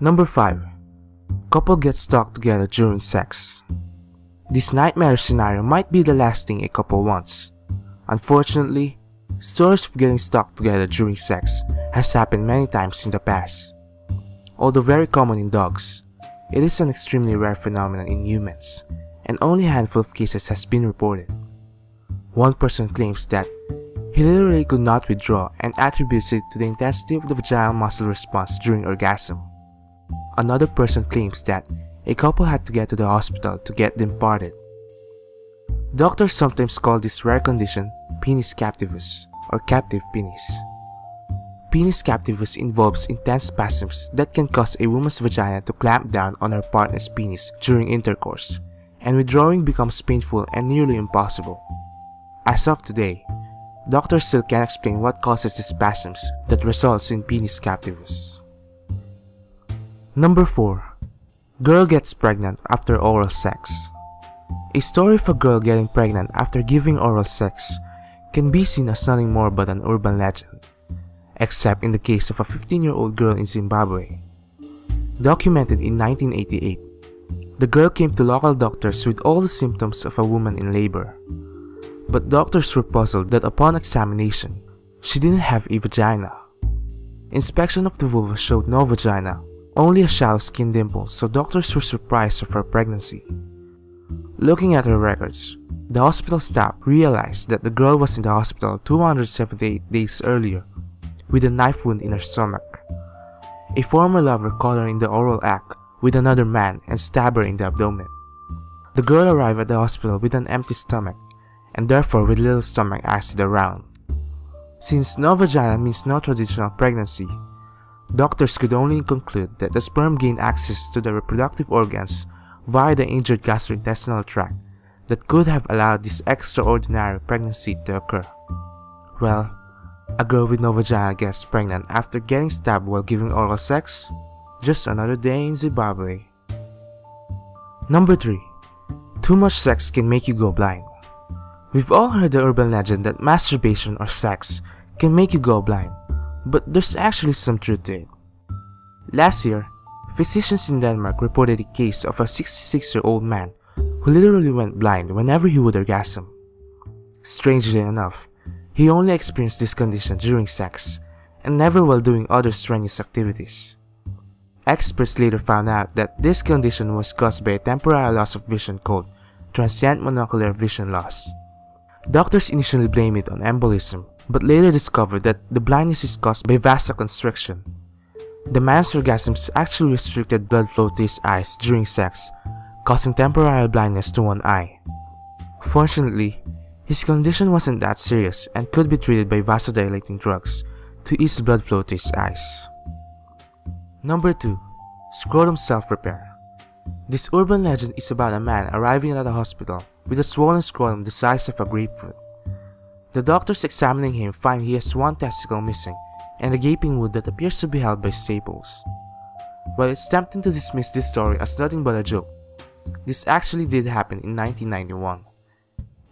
Number 5. Couple gets stuck together during sex. This nightmare scenario might be the last thing a couple wants. Unfortunately, stories of getting stuck together during sex has happened many times in the past. Although very common in dogs, it is an extremely rare phenomenon in humans, and only a handful of cases has been reported. One person claims that he literally could not withdraw and attributes it to the intensity of the vaginal muscle response during orgasm. Another person claims that a couple had to get to the hospital to get them parted. Doctors sometimes call this rare condition penis captivus or captive penis. Penis captivus involves intense spasms that can cause a woman's vagina to clamp down on her partner's penis during intercourse, and withdrawing becomes painful and nearly impossible. As of today, doctors still can't explain what causes the spasms that results in penis captivus. Number 4. Girl gets pregnant after oral sex. A story of a girl getting pregnant after giving oral sex can be seen as nothing more but an urban legend, except in the case of a 15-year-old girl in Zimbabwe. Documented in 1988, the girl came to local doctors with all the symptoms of a woman in labor. But doctors were puzzled that upon examination, she didn't have a vagina. Inspection of the vulva showed no vagina, only a shallow skin dimple, so doctors were surprised of her pregnancy. Looking at her records, the hospital staff realized that the girl was in the hospital 278 days earlier with a knife wound in her stomach. A former lover caught her in the oral act with another man and stabbed her in the abdomen. The girl arrived at the hospital with an empty stomach and therefore with little stomach acid around. Since no vagina means no traditional pregnancy, doctors could only conclude that the sperm gained access to the reproductive organs via the injured gastrointestinal tract that could have allowed this extraordinary pregnancy to occur. Well, a girl with no vagina gets pregnant after getting stabbed while giving oral sex? Just another day in Zimbabwe. Number 3. Too much sex can make you go blind. We've all heard the urban legend that masturbation or sex can make you go blind, but there's actually some truth to it. Last year, physicians in Denmark reported a case of a 66-year-old man who literally went blind whenever he would orgasm. Strangely enough, he only experienced this condition during sex, and never while doing other strenuous activities. Experts later found out that this condition was caused by a temporary loss of vision called transient monocular vision loss. Doctors initially blamed it on embolism, but later discovered that the blindness is caused by vasoconstriction. The man's orgasms actually restricted blood flow to his eyes during sex, causing temporary blindness to one eye. Fortunately, his condition wasn't that serious and could be treated by vasodilating drugs to ease blood flow to his eyes. Number 2. Scrotum self-repair. This urban legend is about a man arriving at a hospital with a swollen scrotum the size of a grapefruit. The doctors examining him find he has one testicle missing and a gaping wound that appears to be held by staples. While it's tempting to dismiss this story as nothing but a joke, this actually did happen in 1991.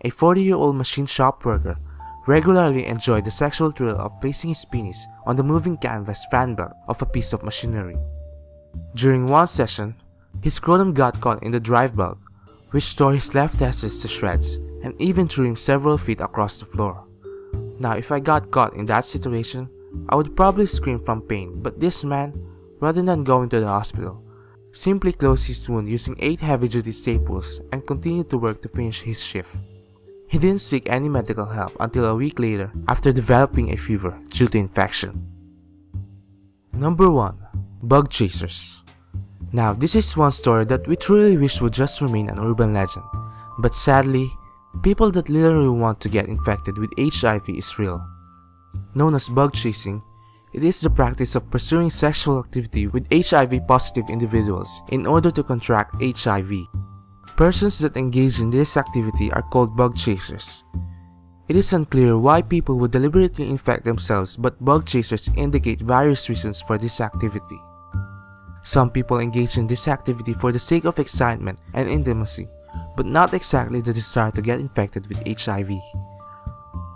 A 40-year-old machine shop worker regularly enjoyed the sexual thrill of placing his penis on the moving canvas fan belt of a piece of machinery. During one session, his scrotum got caught in the drive belt, which tore his left testis to shreds and even threw him several feet across the floor. Now, if I got caught in that situation, I would probably scream from pain, but this man, rather than going to the hospital, simply closed his wound using 8 heavy-duty staples and continued to work to finish his shift. He didn't seek any medical help until a week later after developing a fever due to infection. Number 1. Bug chasers. Now, this is one story that we truly wish would just remain an urban legend, but sadly, people that literally want to get infected with HIV is real. Known as bug chasing, it is the practice of pursuing sexual activity with HIV-positive individuals in order to contract HIV. Persons that engage in this activity are called bug chasers. It is unclear why people would deliberately infect themselves, but bug chasers indicate various reasons for this activity. Some people engage in this activity for the sake of excitement and intimacy, but not exactly the desire to get infected with HIV.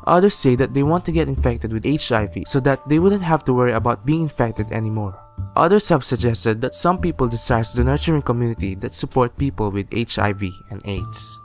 Others say that they want to get infected with HIV so that they wouldn't have to worry about being infected anymore. Others have suggested that some people desire the nurturing community that support people with HIV and AIDS.